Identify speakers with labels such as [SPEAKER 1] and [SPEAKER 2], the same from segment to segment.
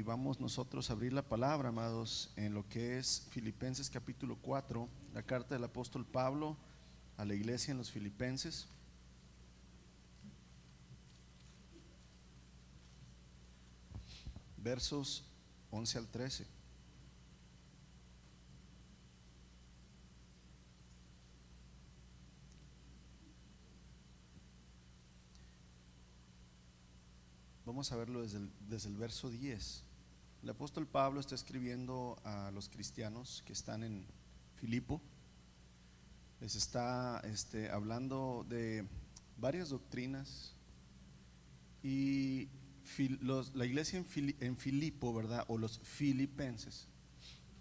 [SPEAKER 1] vamos nosotros a abrir la palabra, amados, en lo que es Filipenses capítulo 4, la carta del apóstol Pablo a la iglesia en los Filipenses. Versos 11 al 13. Vamos a verlo desde el verso 10. El apóstol Pablo está escribiendo a los cristianos que están en Filipo. Les está hablando de varias doctrinas. Y la iglesia en Filipo, ¿verdad? O los filipenses,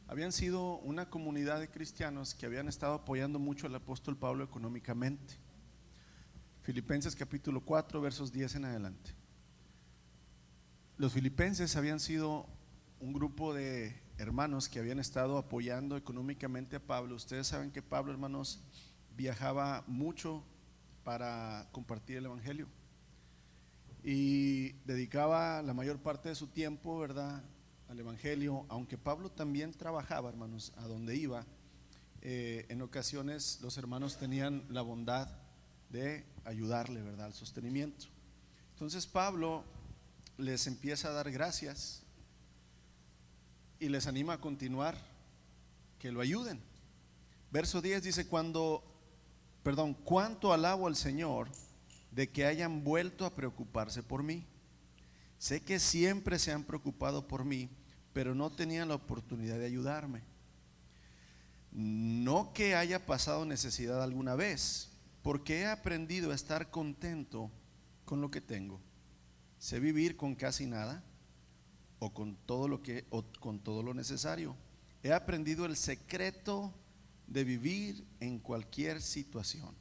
[SPEAKER 1] habían sido una comunidad de cristianos que habían estado apoyando mucho al apóstol Pablo económicamente. Filipenses capítulo 4, versos 10 en adelante. Los filipenses habían sido un grupo de hermanos que habían estado apoyando económicamente a Pablo. Ustedes saben que Pablo, hermanos, viajaba mucho para compartir el evangelio y dedicaba la mayor parte de su tiempo, ¿verdad?, al evangelio. Aunque Pablo también trabajaba, hermanos, a donde iba, en ocasiones los hermanos tenían la bondad de ayudarle, ¿verdad?, al sostenimiento. Entonces Pablo les empieza a dar gracias y les anima a continuar, que lo ayuden. Verso 10 dice: cuánto alabo al Señor de que hayan vuelto a preocuparse por mí. Sé que siempre se han preocupado por mí, pero no tenían la oportunidad de ayudarme. No que haya pasado necesidad alguna vez, porque he aprendido a estar contento con lo que tengo. Sé vivir con casi nada o con todo lo necesario. He aprendido el secreto de vivir en cualquier situación,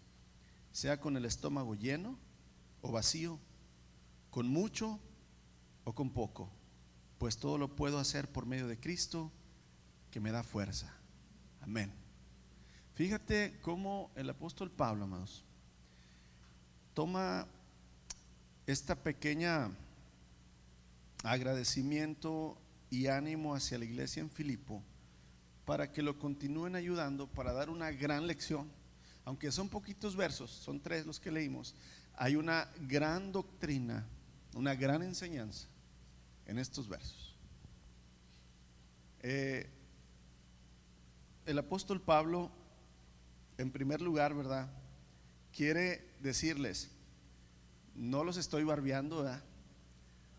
[SPEAKER 1] sea con el estómago lleno o vacío, con mucho o con poco, pues todo lo puedo hacer por medio de Cristo que me da fuerza. Amén. Fíjate cómo el apóstol Pablo, amados, toma esta pequeña agradecimiento y ánimo hacia la iglesia en Filipo para que lo continúen ayudando, para dar una gran lección. Aunque son poquitos versos, son 3 los que leímos, hay una gran doctrina, una gran enseñanza en estos versos. El apóstol Pablo, en primer lugar, ¿verdad?, quiere decirles: no los estoy barbeando, ¿verdad?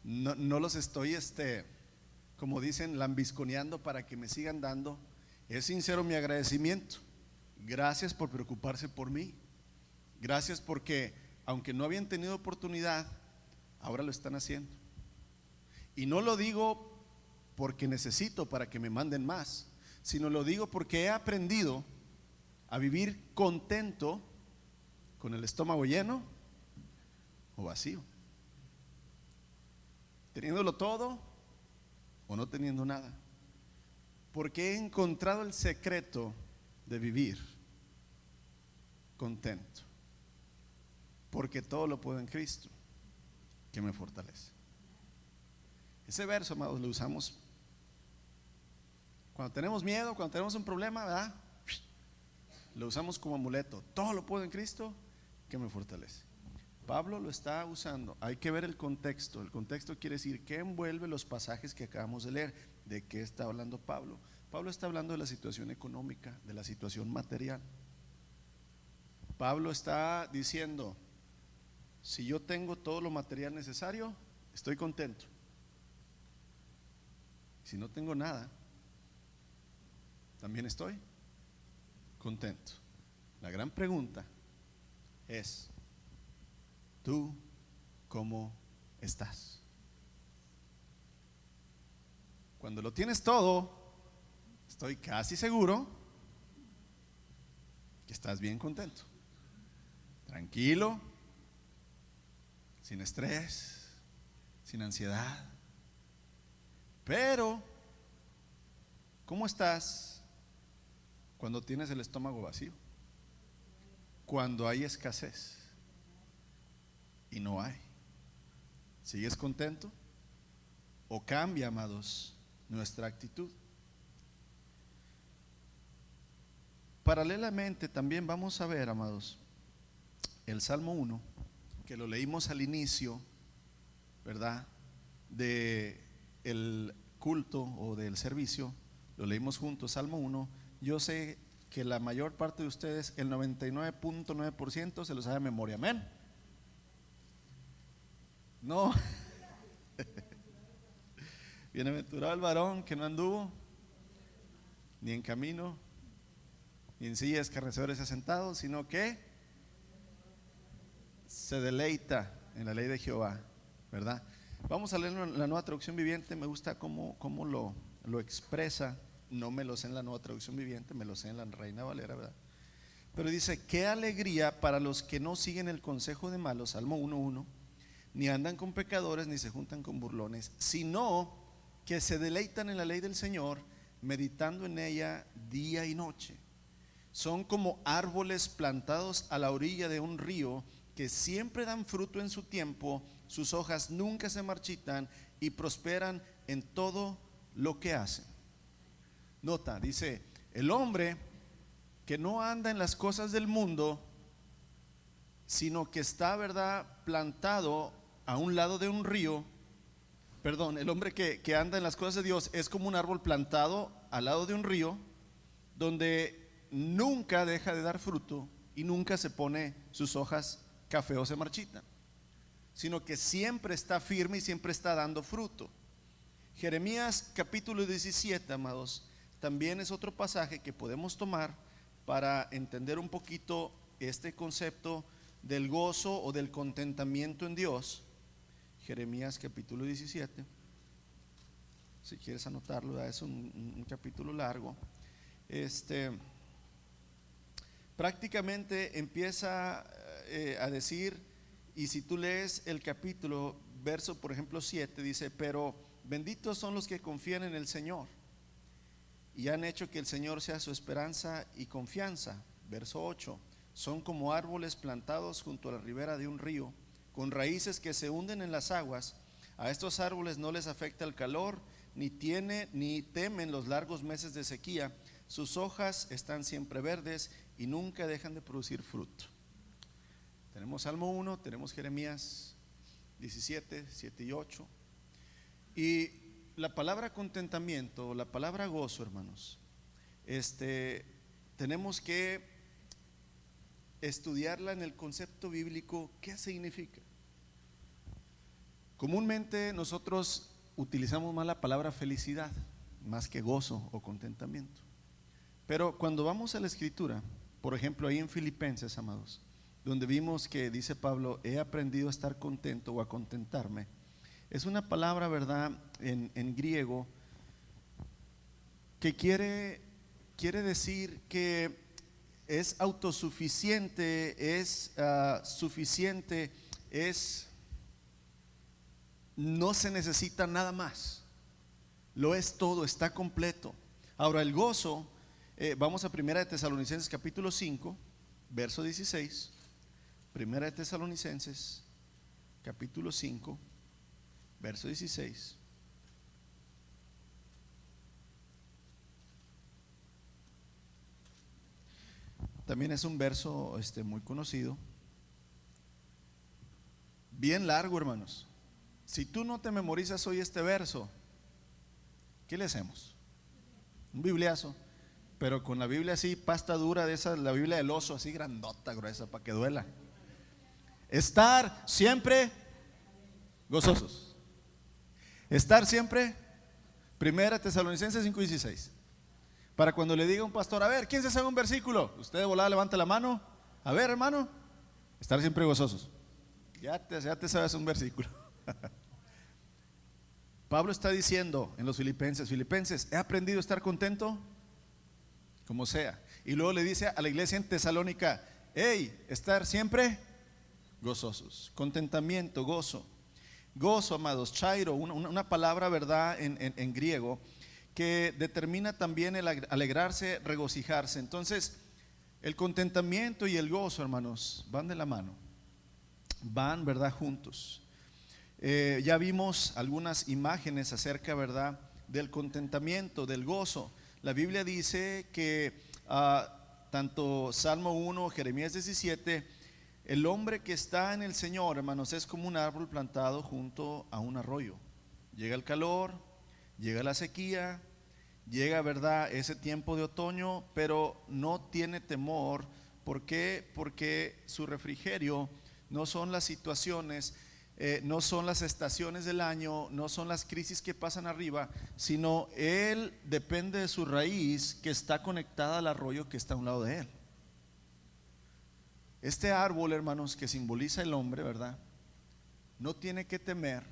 [SPEAKER 1] No los estoy, como dicen, lambisconeando para que me sigan dando. Es sincero mi agradecimiento. Gracias por preocuparse por mí. Gracias porque, aunque no habían tenido oportunidad, ahora lo están haciendo. Y no lo digo porque necesito para que me manden más, sino lo digo porque he aprendido a vivir contento con el estómago lleno o vacío, teniéndolo todo o no teniendo nada, porque he encontrado el secreto de vivir contento, porque todo lo puedo en Cristo que me fortalece. Ese verso, amados, lo usamos cuando tenemos miedo, cuando tenemos un problema, ¿verdad? Lo usamos como amuleto. Todo lo puedo en Cristo que me fortalece. Pablo lo está usando. Hay que ver el contexto. El contexto quiere decir que envuelve los pasajes que acabamos de leer. ¿De qué está hablando Pablo? Pablo está hablando de la situación económica, de la situación material. Pablo está diciendo: si yo tengo todo lo material necesario, estoy contento. Si no tengo nada, también estoy contento. La gran pregunta es: ¿tú cómo estás? Cuando lo tienes todo, estoy casi seguro que estás bien contento, tranquilo, sin estrés, sin ansiedad. Pero ¿cómo estás cuando tienes el estómago vacío? Cuando hay escasez y no hay. ¿Sigues contento? o cambia, amados, nuestra actitud. Paralelamente también vamos a ver, amados, el Salmo 1, que lo leímos al inicio, ¿verdad?, de el culto o del servicio, lo leímos juntos, Salmo 1. Yo sé que la mayor parte de ustedes, el 99.9% se lo sabe de memoria, amén. No. Bienaventurado el varón que no anduvo ni en camino, ni en sillas escarnecedores asentados, sino que se deleita en la ley de Jehová, ¿verdad? Vamos a leerlo en la Nueva Traducción Viviente. Me gusta cómo lo expresa. No me lo sé en la Nueva Traducción Viviente, me lo sé en la Reina Valera, ¿verdad? Pero dice: qué alegría para los que no siguen el consejo de malos, Salmo 1:1, ni andan con pecadores, ni se juntan con burlones, sino que se deleitan en la ley del Señor, meditando en ella día y noche. Son como árboles plantados a la orilla de un río, que siempre dan fruto en su tiempo, sus hojas nunca se marchitan y prosperan en todo lo que hacen. Nota, dice: el hombre que no anda en las cosas del mundo, sino que está, ¿verdad?, plantado a un lado de un río. Perdón, el hombre que anda en las cosas de Dios es como un árbol plantado al lado de un río, donde nunca deja de dar fruto y nunca se pone sus hojas café o se marchitan, sino que siempre está firme y siempre está dando fruto. Jeremías capítulo 17, amados, también es otro pasaje que podemos tomar para entender un poquito este concepto del gozo o del contentamiento en Dios. Jeremías capítulo 17, si quieres anotarlo, es un capítulo largo. Prácticamente empieza a decir, y si tú lees el capítulo, verso por ejemplo 7, dice: pero benditos son los que confían en el Señor y han hecho que el Señor sea su esperanza y confianza. Verso 8: son como árboles plantados junto a la ribera de un río, con raíces que se hunden en las aguas. A estos árboles no les afecta el calor, ni temen los largos meses de sequía. Sus hojas están siempre verdes y nunca dejan de producir fruto. Tenemos Salmo 1, tenemos Jeremías 17, 7 y 8. Y la palabra contentamiento, la palabra gozo, hermanos, tenemos que estudiarla en el concepto bíblico. ¿Qué significa? Comúnmente nosotros utilizamos más la palabra felicidad, más que gozo o contentamiento. Pero cuando vamos a la Escritura, por ejemplo ahí en Filipenses, amados, donde vimos que dice Pablo: he aprendido a estar contento o a contentarme, es una palabra, ¿verdad?, en griego, que quiere decir que es autosuficiente, es suficiente, no se necesita nada más, lo es todo, está completo. Ahora el gozo, vamos a 1 de Tesalonicenses capítulo 5, verso 16. 1 de Tesalonicenses capítulo 5, verso 16. También es un verso muy conocido, bien largo, hermanos. Si tú no te memorizas hoy este verso, ¿qué le hacemos? Un bibliazo, pero con la Biblia así, pasta dura de esa, la Biblia del oso, así grandota, gruesa, para que duela. Estar siempre gozosos. Estar siempre, 1 Tesalonicenses 5:16. Para cuando le diga a un pastor: a ver, ¿quién se sabe un versículo? Usted de volada levanta la mano. A ver, hermano, estar siempre gozosos. Ya te sabes un versículo. Pablo está diciendo en los Filipenses: he aprendido a estar contento como sea. Y luego le dice a la iglesia en Tesalónica: hey, estar siempre gozosos. Contentamiento, gozo. Gozo, amados, chairo, una palabra, ¿verdad?, en griego, que determina también el alegrarse, regocijarse. Entonces, el contentamiento y el gozo, hermanos, van de la mano, van, ¿verdad?, juntos. Ya vimos algunas imágenes acerca, ¿verdad?, del contentamiento, del gozo. La Biblia dice que tanto Salmo 1, Jeremías 17, el hombre que está en el Señor, hermanos, es como un árbol plantado junto a un arroyo. Llega el calor, llega la sequía, llega, ¿verdad?, ese tiempo de otoño, pero no tiene temor. ¿Por qué? Porque su refrigerio no son las situaciones, no son las estaciones del año, no son las crisis que pasan arriba, sino él depende de su raíz que está conectada al arroyo que está a un lado de él. Este árbol, hermanos, que simboliza el hombre, ¿verdad?, no tiene que temer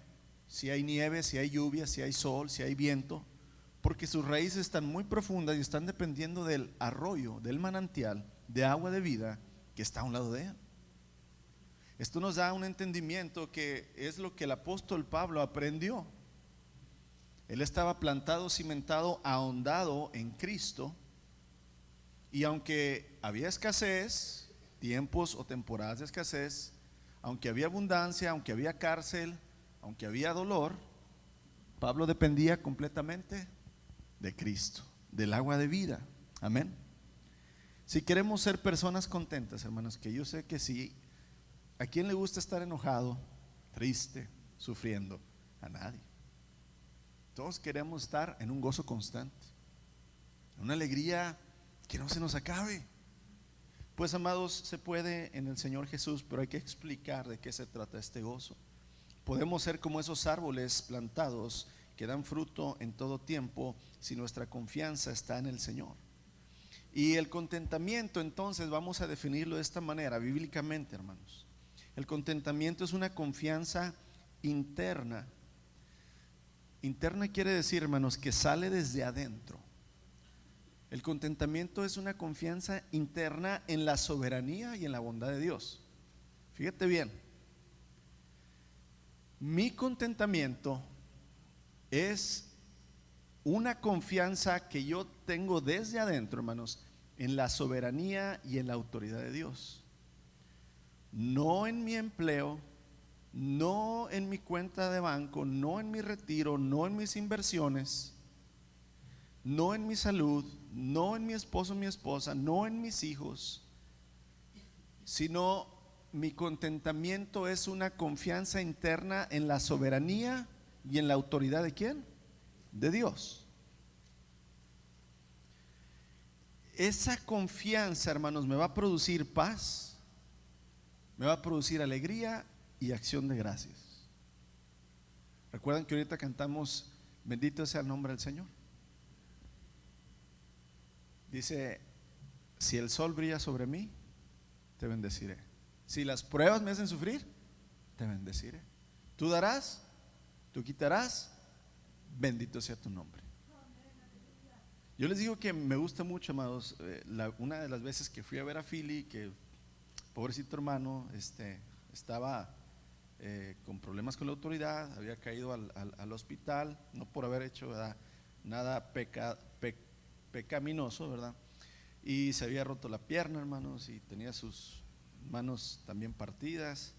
[SPEAKER 1] si hay nieve, si hay lluvia, si hay sol, si hay viento, porque sus raíces están muy profundas y están dependiendo del arroyo, del manantial de agua de vida que está a un lado de él. Esto nos da un entendimiento que es lo que el apóstol Pablo aprendió. Él estaba plantado, cimentado, ahondado en Cristo, y aunque había escasez, tiempos o temporadas de escasez, aunque había abundancia, aunque había cárcel, aunque había dolor, Pablo dependía completamente de Cristo, del agua de vida. Amén. Si queremos ser personas contentas, hermanos, que yo sé que sí. ¿A quién le gusta estar enojado, triste, sufriendo? A nadie. Todos queremos estar en un gozo constante, una alegría que no se nos acabe. Pues, amados, se puede en el Señor Jesús, pero hay que explicar de qué se trata este gozo. Podemos ser como esos árboles plantados que dan fruto en todo tiempo si nuestra confianza está en el Señor. Y el contentamiento, entonces, vamos a definirlo de esta manera, bíblicamente, hermanos. El contentamiento es una confianza interna. Interna quiere decir, hermanos, que sale desde adentro. El contentamiento es una confianza interna en la soberanía y en la bondad de Dios. Fíjate bien, mi contentamiento es una confianza que yo tengo desde adentro, hermanos, en la soberanía y en la autoridad de Dios. No en mi empleo, no en mi cuenta de banco, no en mi retiro, no en mis inversiones, no en mi salud, no en mi esposo, mi esposa, no en mis hijos, sino mi contentamiento es una confianza interna en la soberanía y en la autoridad ¿de quién? De Dios. Esa confianza, hermanos, me va a producir paz, me va a producir alegría y acción de gracias. Recuerdan que ahorita cantamos bendito sea el nombre del Señor. Dice, si el sol brilla sobre mí, te bendeciré. Si las pruebas me hacen sufrir, te bendeciré. Tú darás, tú quitarás, bendito sea tu nombre. Yo les digo que me gusta mucho, amados, una de las veces que fui a ver a Philly, que pobrecito hermano, estaba con problemas con la autoridad, había caído al hospital, no por haber hecho, ¿verdad?, nada pecaminoso, ¿verdad? Y se había roto la pierna, hermanos, y tenía sus manos también partidas.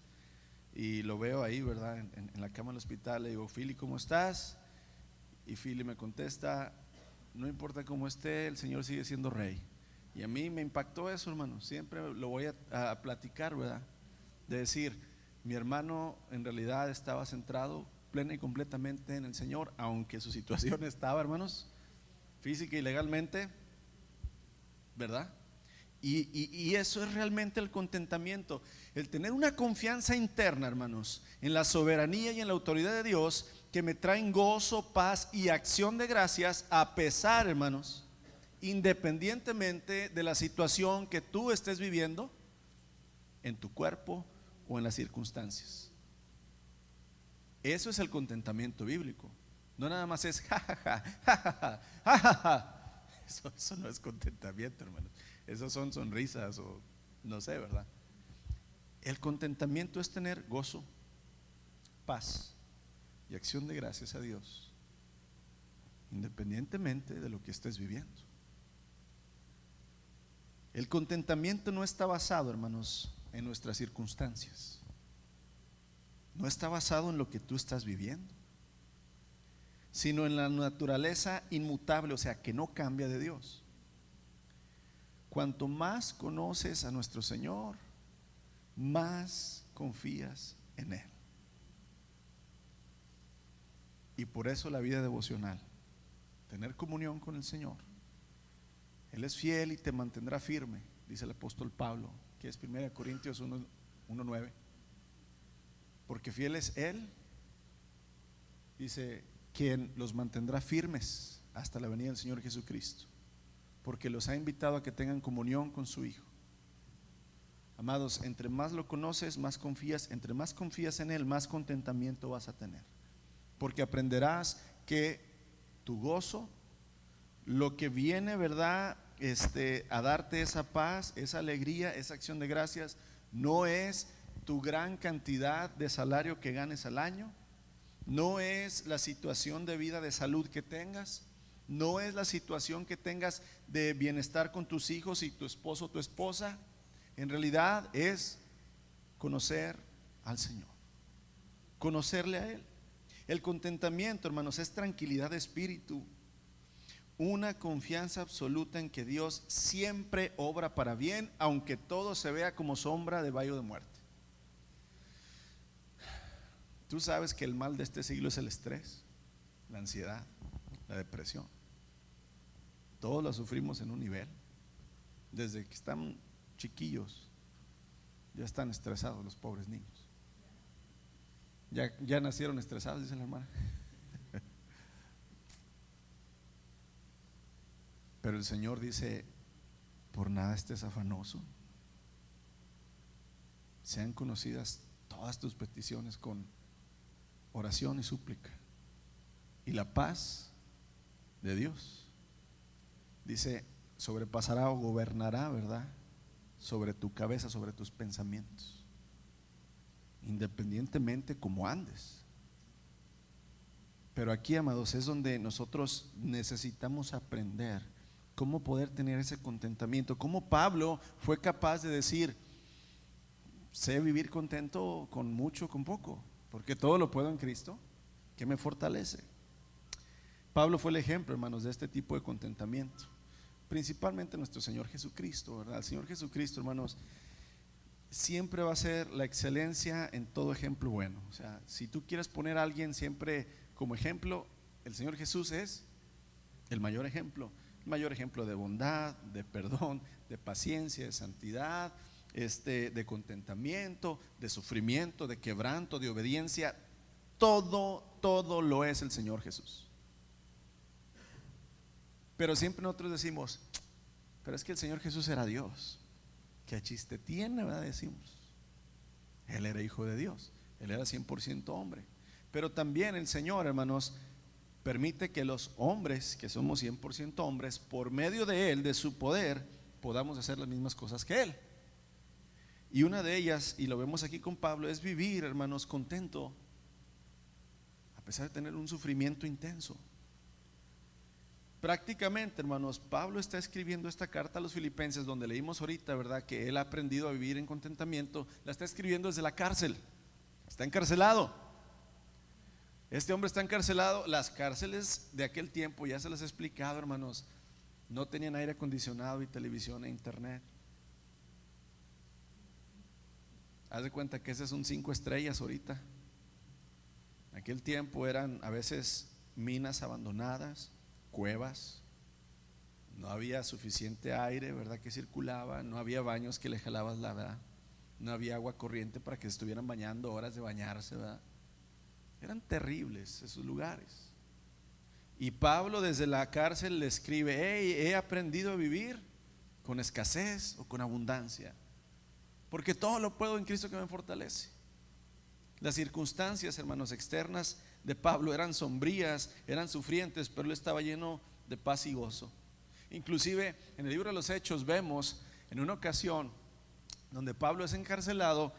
[SPEAKER 1] Y lo veo ahí, ¿verdad?, en la cama del hospital. Le digo, Philly, ¿cómo estás? Y Philly me contesta, no importa cómo esté, el Señor sigue siendo rey. Y a mí me impactó eso, hermano. Siempre lo voy a platicar, ¿verdad? De decir, mi hermano en realidad estaba centrado plena y completamente en el Señor, aunque su situación estaba, hermanos, física y legalmente, ¿verdad? Y eso es realmente el contentamiento, el tener una confianza interna, hermanos, en la soberanía y en la autoridad de Dios, que me traen gozo, paz y acción de gracias, a pesar, hermanos, independientemente de la situación que tú estés viviendo en tu cuerpo o en las circunstancias. Eso es el contentamiento bíblico. No nada más es jajaja, jajaja, jajaja. Eso no es contentamiento, hermanos. Eso son sonrisas o no sé, ¿verdad? El contentamiento es tener gozo, paz y acción de gracias a Dios, independientemente de lo que estés viviendo. El contentamiento no está basado, hermanos, en nuestras circunstancias. no está basado en lo que tú estás viviendo, sino en la naturaleza inmutable, o sea, que no cambia de Dios. Cuanto más conoces a nuestro Señor, más confías en Él. Y por eso la vida devocional, tener comunión con el Señor. Él es fiel y te mantendrá firme, dice el apóstol Pablo, que es 1 Corintios 1:9. Porque fiel es Él, dice, quien los mantendrá firmes hasta la venida del Señor Jesucristo, porque los ha invitado a que tengan comunión con su Hijo. Amados, entre más lo conoces, más confías. Entre más confías en Él, más contentamiento vas a tener, porque aprenderás que tu gozo, lo que viene, ¿verdad?, a darte esa paz, esa alegría, esa acción de gracias, no es tu gran cantidad de salario que ganes al año, no es la situación de vida, de salud que tengas, no es la situación que tengas de bienestar con tus hijos y tu esposo o tu esposa. En realidad es conocer al Señor, conocerle a Él. El contentamiento, hermanos, es tranquilidad de espíritu, una confianza absoluta en que Dios siempre obra para bien, aunque todo se vea como sombra de valle de muerte. Tú sabes que el mal de este siglo es el estrés, la ansiedad, la depresión. Todos la sufrimos en un nivel. Desde que están chiquillos ya están estresados los pobres niños. Ya nacieron estresados, dice la hermana. Pero el Señor dice: por nada estés afanoso, sean conocidas todas tus peticiones con oración y súplica, y la paz de Dios, dice, sobrepasará o gobernará, ¿verdad?, sobre tu cabeza, sobre tus pensamientos, independientemente como andes. Pero aquí, amados, es donde nosotros necesitamos aprender cómo poder tener ese contentamiento. Cómo Pablo fue capaz de decir: sé vivir contento con mucho, con poco, porque todo lo puedo en Cristo que me fortalece. Pablo fue el ejemplo, hermanos, de este tipo de contentamiento, principalmente nuestro Señor Jesucristo, ¿verdad? El Señor Jesucristo, hermanos, siempre va a ser la excelencia en todo ejemplo bueno. O sea, si tú quieres poner a alguien siempre como ejemplo, el Señor Jesús es el mayor ejemplo. El mayor ejemplo de bondad, de perdón, de paciencia, de santidad, de contentamiento, de sufrimiento, de quebranto, de obediencia. Todo lo es el Señor Jesús. Pero siempre nosotros decimos: pero es que el Señor Jesús era Dios. ¿Qué chiste tiene, verdad? Decimos, Él era hijo de Dios, Él era 100% hombre. Pero también el Señor, hermanos, permite que los hombres, que somos 100% hombres, por medio de Él, de su poder, podamos hacer las mismas cosas que Él. Y una de ellas, y lo vemos aquí con Pablo, es vivir, hermanos, contento a pesar de tener un sufrimiento intenso. Prácticamente, hermanos, Pablo está escribiendo esta carta a los filipenses, donde leímos ahorita, ¿verdad?, que él ha aprendido a vivir en contentamiento. La está escribiendo desde la cárcel. Está encarcelado. Este hombre está encarcelado. Las cárceles de aquel tiempo, ya se les he explicado, hermanos, no tenían aire acondicionado y televisión e internet. Haz de cuenta que ese es un 5 estrellas ahorita. En aquel tiempo eran a veces minas abandonadas, cuevas, no había suficiente aire, ¿verdad?, que circulaba, no había baños que le jalabas la verdad, no había agua corriente para que se estuvieran bañando, horas de bañarse, ¿verdad? Eran terribles esos lugares. Y Pablo desde la cárcel le escribe: hey, he aprendido a vivir con escasez o con abundancia, porque todo lo puedo en Cristo que me fortalece. Las circunstancias, hermanos, externas de Pablo eran sombrías, eran sufrientes, pero él estaba lleno de paz y gozo. Inclusive en el libro de los Hechos vemos en una ocasión donde Pablo es encarcelado.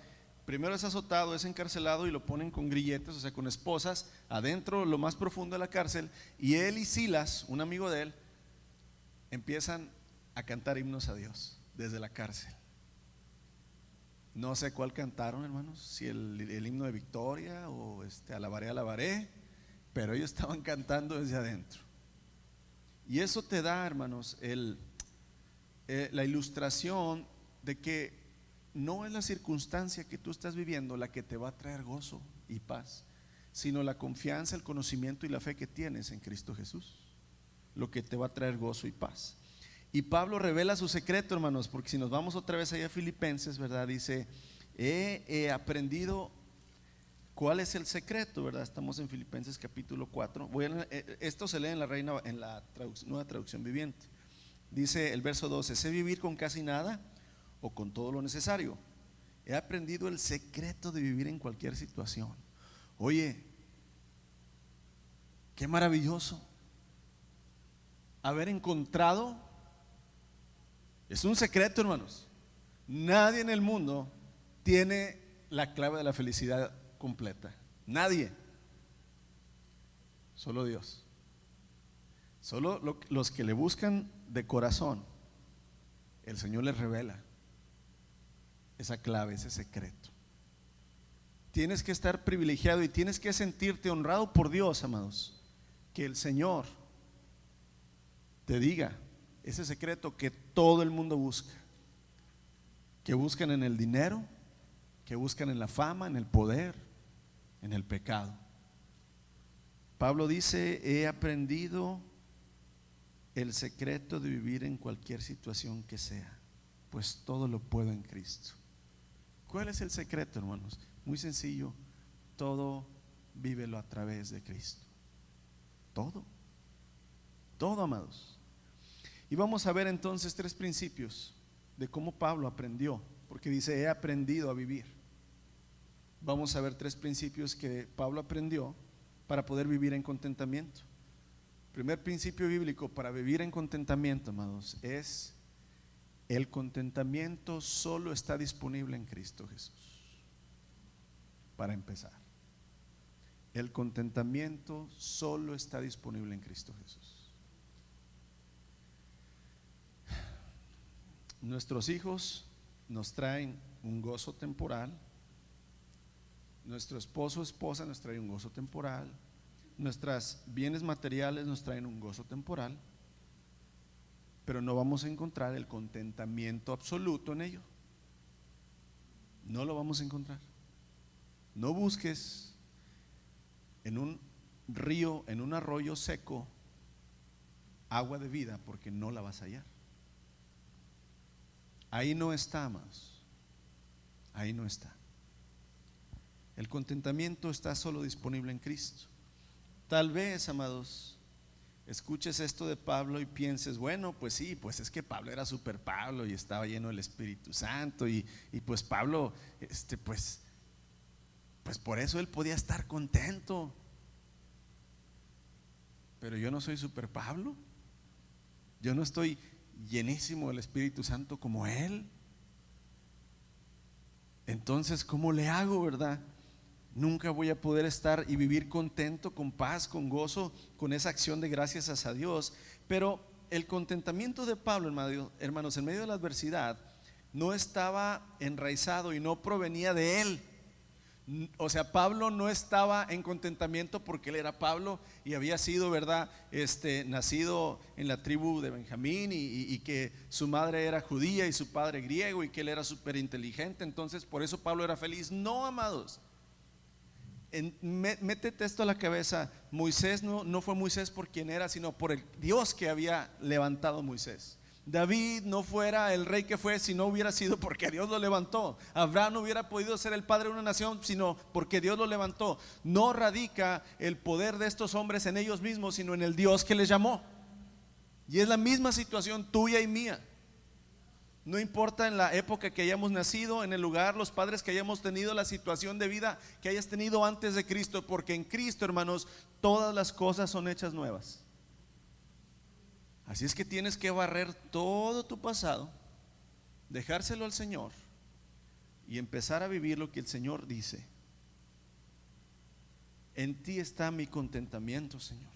[SPEAKER 1] Primero es azotado, es encarcelado y lo ponen con grilletes, o sea, con esposas, adentro, lo más profundo de la cárcel. Y él y Silas, un amigo de él, empiezan a cantar himnos a Dios desde la cárcel. No sé cuál cantaron, hermanos, si el himno de victoria o alabaré, alabaré, pero ellos estaban cantando desde adentro. Y eso te da, hermanos, la ilustración de que no es la circunstancia que tú estás viviendo la que te va a traer gozo y paz, sino la confianza, el conocimiento y la fe que tienes en Cristo Jesús, lo que te va a traer gozo y paz. Y Pablo revela su secreto, hermanos, porque si nos vamos otra vez allá a Filipenses, ¿verdad? Dice, he aprendido. ¿Cuál es el secreto, verdad? Estamos en Filipenses capítulo 4. Esto se lee en la nueva traducción viviente. Dice el verso 12: sé vivir con casi nada o con todo lo necesario. He aprendido el secreto de vivir en cualquier situación. Oye, qué maravilloso haber encontrado. Es un secreto, hermanos. Nadie en el mundo tiene la clave de la felicidad completa. Nadie. Solo Dios. Solo los que le buscan de corazón, el Señor les revela esa clave, ese secreto. Tienes que estar privilegiado y tienes que sentirte honrado por Dios, amados, que el Señor te diga ese secreto que todo el mundo busca, que buscan en el dinero, que buscan en la fama, en el poder, en el pecado. Pablo dice: he aprendido el secreto de vivir en cualquier situación que sea, pues todo lo puedo en Cristo. ¿Cuál es el secreto, hermanos? Muy sencillo: todo vívelo a través de Cristo. Todo, amados. Y vamos a ver entonces 3 principios de cómo Pablo aprendió, porque dice: he aprendido a vivir. Vamos a ver 3 principios que Pablo aprendió para poder vivir en contentamiento. Primer principio bíblico para vivir en contentamiento, amados, es: el contentamiento solo está disponible en Cristo Jesús. Para empezar, el contentamiento solo está disponible en Cristo Jesús. Nuestros hijos nos traen un gozo temporal. Nuestro esposo o esposa nos trae un gozo temporal. Nuestros bienes materiales nos traen un gozo temporal. Pero no vamos a encontrar el contentamiento absoluto en ello. No lo vamos a encontrar. No busques en un río, en un arroyo seco, agua de vida, porque no la vas a hallar. Ahí no está, amados. Ahí no está. El contentamiento está solo disponible en Cristo. Tal vez, amados, escuches esto de Pablo y pienses: bueno, pues sí, pues es que Pablo era super Pablo y estaba lleno del Espíritu Santo y pues Pablo, pues por eso él podía estar contento. Pero yo no soy super Pablo. Yo no estoy llenísimo del Espíritu Santo como él. Entonces, ¿cómo le hago, verdad? Nunca voy a poder estar y vivir contento, con paz, con gozo, con esa acción de gracias hacia Dios. Pero el contentamiento de Pablo, hermanos, en medio de la adversidad, no estaba enraizado y no provenía de él. O sea, Pablo no estaba en contentamiento porque él era Pablo y había sido, ¿verdad? Nacido en la tribu de Benjamín y que su madre era judía y su padre griego y que él era súper inteligente. Entonces, por eso Pablo era feliz. No, amados. Métete esto a la cabeza. Moisés no fue Moisés por quien era, sino por el Dios que había levantado a Moisés. David no fuera el rey que fue si no hubiera sido porque Dios lo levantó. Abraham no hubiera podido ser el padre de una nación sino porque Dios lo levantó. No radica el poder de estos hombres en ellos mismos, sino en el Dios que les llamó. Y es la misma situación tuya y mía. No importa en la época que hayamos nacido, en el lugar, los padres que hayamos tenido, la situación de vida que hayas tenido antes de Cristo, porque en Cristo, hermanos, todas las cosas son hechas nuevas. Así es que tienes que barrer todo tu pasado, dejárselo al Señor y empezar a vivir lo que el Señor dice. En ti está mi contentamiento, Señor.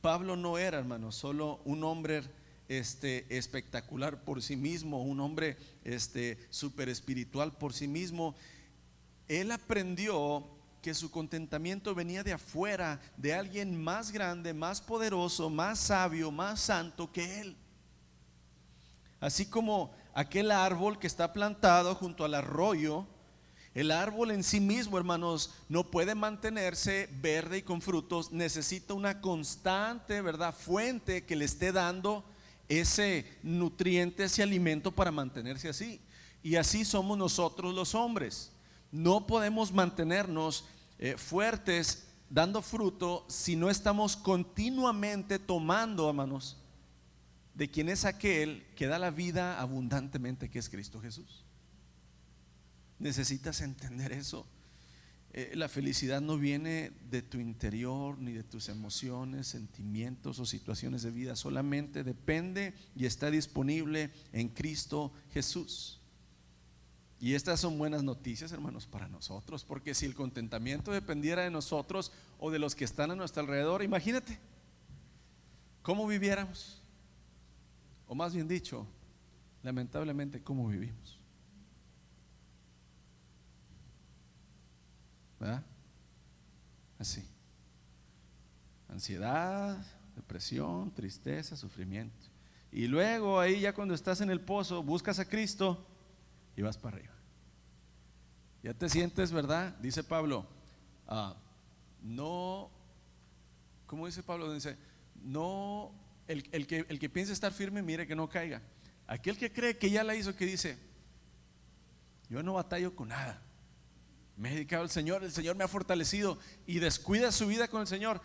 [SPEAKER 1] Pablo no era, hermano, solo un hombre espectacular por sí mismo, un hombre súper espiritual por sí mismo. Él aprendió que su contentamiento venía de afuera, de alguien más grande, más poderoso, más sabio, más santo que él. Así como aquel árbol que está plantado junto al arroyo, el árbol en sí mismo, hermanos, no puede mantenerse verde y con frutos, necesita una constante, ¿verdad?, fuente que le esté dando ese nutriente, ese alimento para mantenerse así. Y así somos nosotros los hombres. No podemos mantenernos fuertes, dando fruto, si no estamos continuamente tomando, hermanos, de quien es aquel que da la vida abundantemente, que es Cristo Jesús. Necesitas entender eso. La felicidad no viene de tu interior, ni de tus emociones, sentimientos o situaciones de vida. Solamente depende y está disponible en Cristo Jesús. Y estas son buenas noticias, hermanos, para nosotros, porque si el contentamiento dependiera de nosotros o de los que están a nuestro alrededor, imagínate cómo viviéramos, o más bien dicho, lamentablemente, cómo vivimos, ¿verdad? Así: ansiedad, depresión, tristeza, sufrimiento. Y luego ahí, ya cuando estás en el pozo, buscas a Cristo y vas para arriba. Ya te sientes, ¿verdad? Dice Pablo, no, ¿cómo dice Pablo? Dice, no, el que piensa estar firme, mire que no caiga. Aquel que cree que ya la hizo, que dice, yo no batallo con nada, me he dedicado al Señor, el Señor me ha fortalecido, y descuida su vida con el Señor.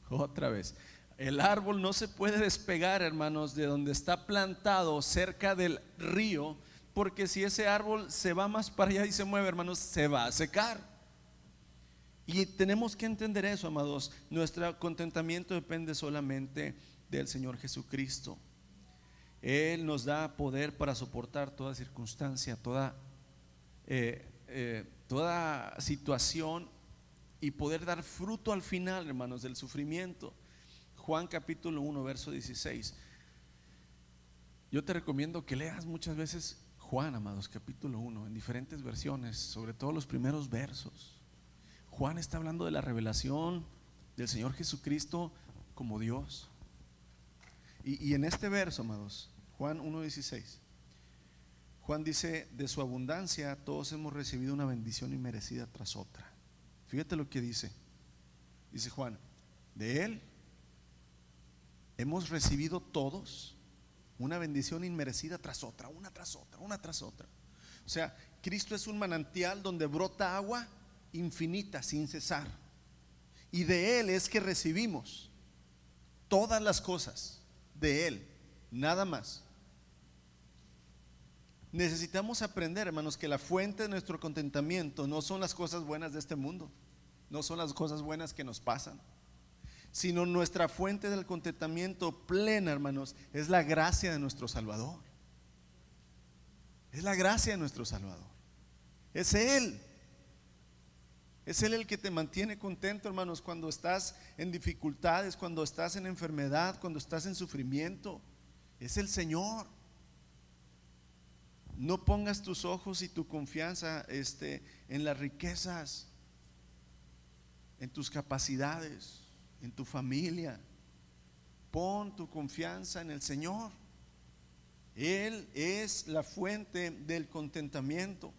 [SPEAKER 1] Otra vez, el árbol no se puede despegar, hermanos, de donde está plantado cerca del río, porque si ese árbol se va más para allá y se mueve, hermanos, se va a secar. Y tenemos que entender eso, amados. Nuestro contentamiento depende solamente del Señor Jesucristo. Él nos da poder para soportar toda circunstancia, toda situación, y poder dar fruto al final, hermanos, del sufrimiento. Juan capítulo 1 verso 16. Yo te recomiendo que leas muchas veces Juan, amados, capítulo 1 en diferentes versiones, sobre todo los primeros versos. Juan está hablando de la revelación del Señor Jesucristo como Dios. Y en este verso, amados, Juan 1:16, Juan dice: de su abundancia todos hemos recibido una bendición inmerecida tras otra. Fíjate lo que dice Juan: de Él hemos recibido todos una bendición inmerecida tras otra, una tras otra, una tras otra. O sea, Cristo es un manantial donde brota agua infinita sin cesar, y de Él es que recibimos todas las cosas, de Él, nada más. Necesitamos aprender, hermanos, que la fuente de nuestro contentamiento no son las cosas buenas de este mundo, no son las cosas buenas que nos pasan, sino nuestra fuente del contentamiento plena, hermanos, es la gracia de nuestro Salvador. Es la gracia de nuestro Salvador. Es Él. Es Él el que te mantiene contento, hermanos, cuando estás en dificultades, cuando estás en enfermedad, cuando estás en sufrimiento. Es el Señor. No pongas tus ojos y tu confianza en las riquezas, en tus capacidades, en tu familia. Pon tu confianza en el Señor. Él es la fuente del contentamiento.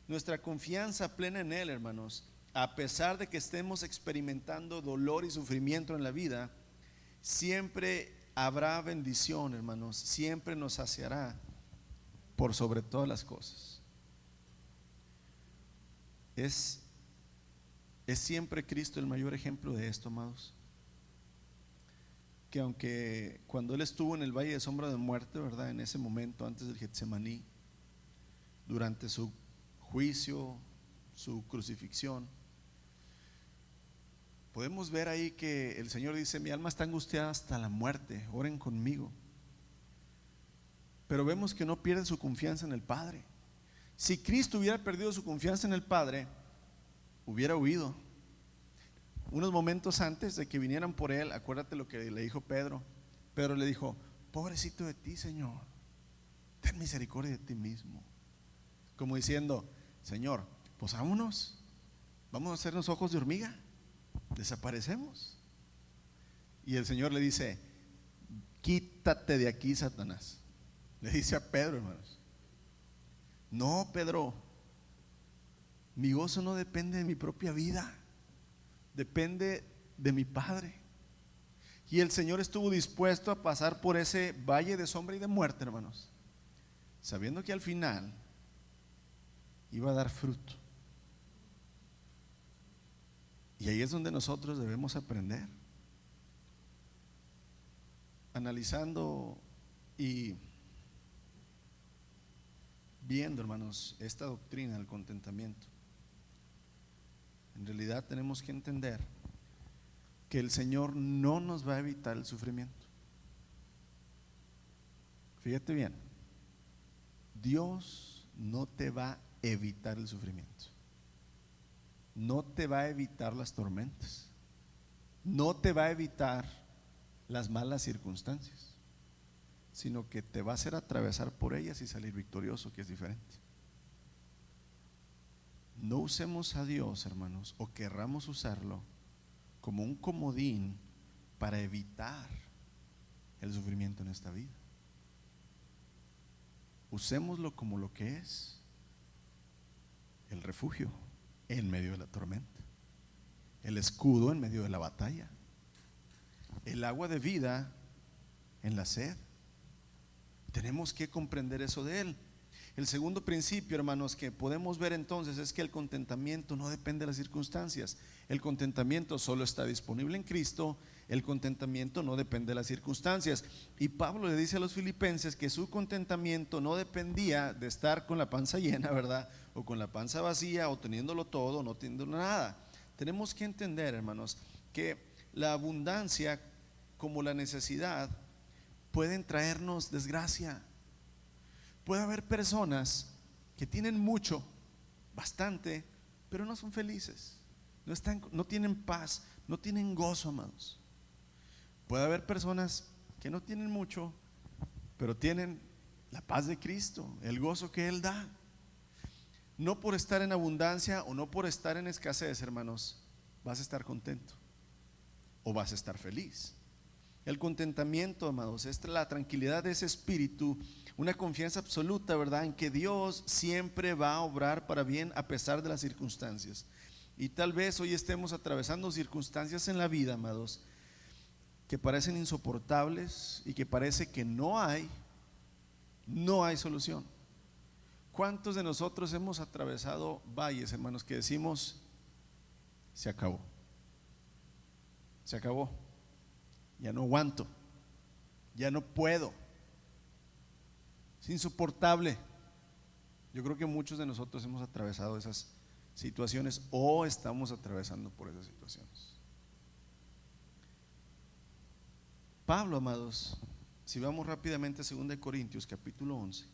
[SPEAKER 1] Nuestra confianza plena en Él, hermanos, a pesar de que estemos experimentando dolor y sufrimiento en la vida, siempre habrá bendición, hermanos. Siempre nos saciará por sobre todas las cosas. Es siempre Cristo el mayor ejemplo de esto, amados. Que aunque cuando Él estuvo en el valle de sombra de muerte, ¿verdad?, en ese momento antes del Getsemaní, durante su juicio, su crucifixión, podemos ver ahí que el Señor dice: mi alma está angustiada hasta la muerte, oren conmigo. Pero vemos que no pierde su confianza en el Padre. Si Cristo hubiera perdido su confianza en el Padre, hubiera huido. unos momentos antes de que vinieran por él, acuérdate lo que le dijo Pedro. Pedro le dijo: pobrecito de ti, Señor, ten misericordia de ti mismo. Como diciendo: Señor, pues vámonos, vamos a hacernos ojos de hormiga, desaparecemos. Y el Señor le dice: quítate de aquí, Satanás. Le dice a Pedro, hermanos. No, Pedro, mi gozo no depende de mi propia vida, depende de mi Padre. Y el Señor estuvo dispuesto a pasar por ese valle de sombra y de muerte, hermanos, sabiendo que al final iba a dar fruto. Y ahí es donde nosotros debemos aprender, analizando y viendo, hermanos, esta doctrina del contentamiento. En realidad tenemos que entender que el Señor no nos va a evitar el sufrimiento. Fíjate bien, Dios no te va a evitar el sufrimiento, no te va a evitar las tormentas, no te va a evitar las malas circunstancias, sino que te va a hacer atravesar por ellas y salir victorioso, que es diferente. No usemos a Dios, hermanos, o querramos usarlo como un comodín para evitar el sufrimiento en esta vida. Usémoslo como lo que es: el refugio en medio de la tormenta, el escudo en medio de la batalla, el agua de vida en la sed. Tenemos que comprender eso de Él. El segundo principio, hermanos, que podemos ver entonces es que el contentamiento no depende de las circunstancias. El contentamiento solo está disponible en Cristo. El contentamiento no depende de las circunstancias. Y Pablo le dice a los filipenses que su contentamiento no dependía de estar con la panza llena, ¿verdad? O con la panza vacía, o teniéndolo todo, o no teniéndolo nada. Tenemos que entender, hermanos, que la abundancia como la necesidad pueden traernos desgracia. Puede haber personas que tienen mucho, bastante, pero no son felices, no tienen paz, no tienen gozo, amados. Puede haber personas que no tienen mucho, pero tienen la paz de Cristo, el gozo que Él da. No por estar en abundancia o no por estar en escasez, hermanos, vas a estar contento o vas a estar feliz. El contentamiento, amados, es la tranquilidad de ese espíritu, una confianza absoluta, ¿verdad?, en que Dios siempre va a obrar para bien a pesar de las circunstancias. Y tal vez hoy estemos atravesando circunstancias en la vida, amados, que parecen insoportables y que parece que no hay solución. ¿Cuántos de nosotros hemos atravesado valles, hermanos, que decimos: se acabó, ya no aguanto, ya no puedo, es insoportable? Yo creo que muchos de nosotros hemos atravesado esas situaciones o estamos atravesando por esas situaciones. Pablo, amados, si vamos rápidamente a 2 Corintios capítulo 11,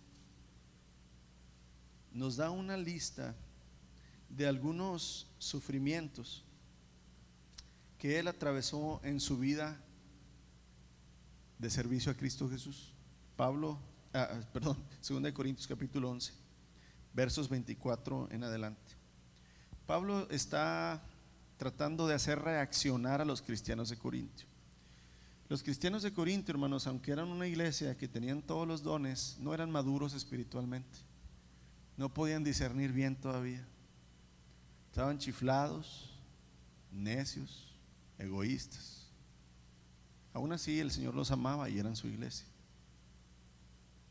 [SPEAKER 1] nos da una lista de algunos sufrimientos que él atravesó en su vida de servicio a Cristo Jesús. 2 Corintios capítulo 11, versos 24 en adelante. Pablo está tratando de hacer reaccionar a los cristianos de Corintio. Los cristianos de Corintio, hermanos, aunque eran una iglesia que tenían todos los dones, no eran maduros espiritualmente, no podían discernir bien todavía, estaban chiflados, necios, egoístas. Aún así el Señor los amaba y eran su iglesia.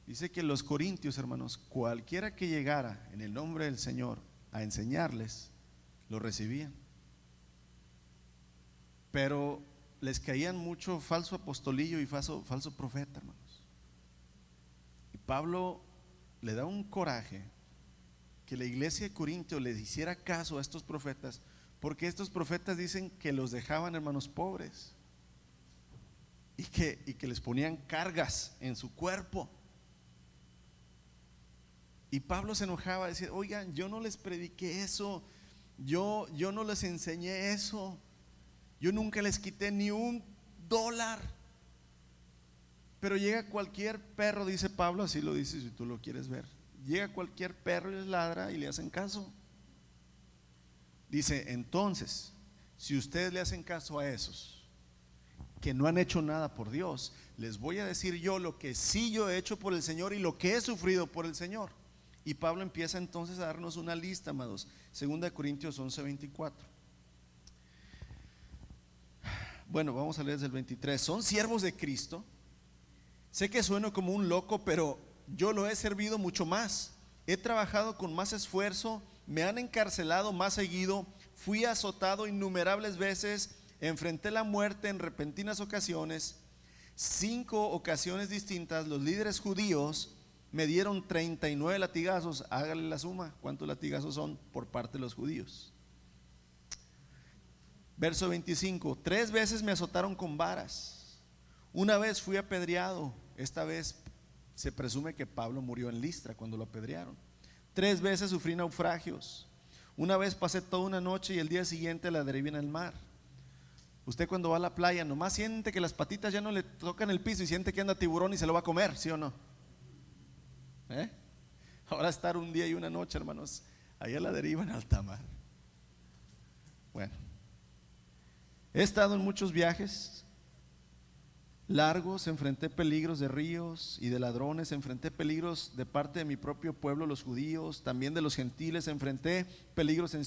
[SPEAKER 1] Dice que los corintios, hermanos, cualquiera que llegara en el nombre del Señor a enseñarles, lo recibían, pero les caían mucho falso apostolillo y falso profeta, hermanos. Y Pablo le da un coraje que la iglesia de Corintio les hiciera caso a estos profetas, porque estos profetas dicen que los dejaban, hermanos, pobres y que les ponían cargas en su cuerpo. Y Pablo se enojaba, decía: oigan, yo no les prediqué eso, yo no les enseñé eso. yo nunca les quité ni $1. Pero llega cualquier perro, dice Pablo, así lo dice si tú lo quieres ver. Llega cualquier perro y les ladra y le hacen caso. Dice, entonces, si ustedes le hacen caso a esos que no han hecho nada por Dios, les voy a decir yo lo que sí yo he hecho por el Señor y lo que he sufrido por el Señor. Y Pablo empieza entonces a darnos una lista, amados. 2 Corintios 11:24. Bueno, vamos a leer desde el 23. Son siervos de Cristo. Sé que sueno como un loco, pero yo lo he servido mucho más. He trabajado con más esfuerzo, me han encarcelado más seguido, fui azotado innumerables veces, enfrenté la muerte en repentinas ocasiones. 5 ocasiones distintas los líderes judíos me dieron 39 latigazos. Hágale la suma, ¿cuántos latigazos son por parte de los judíos? Verso 25. 3 veces me azotaron con varas. Una vez fui apedreado. Esta vez se presume que Pablo murió en Listra cuando lo apedrearon. 3 veces sufrí naufragios. Una vez pasé toda una noche y el día siguiente la derivé en el mar. Usted cuando va a la playa nomás siente que las patitas ya no le tocan el piso y siente que anda tiburón y se lo va a comer, ¿sí o no? Ahora estar un día y una noche, hermanos, allá a la deriva en alta mar. Bueno, he estado en muchos viajes largos, enfrenté peligros de ríos y de ladrones, enfrenté peligros de parte de mi propio pueblo, los judíos, también de los gentiles, enfrenté peligros en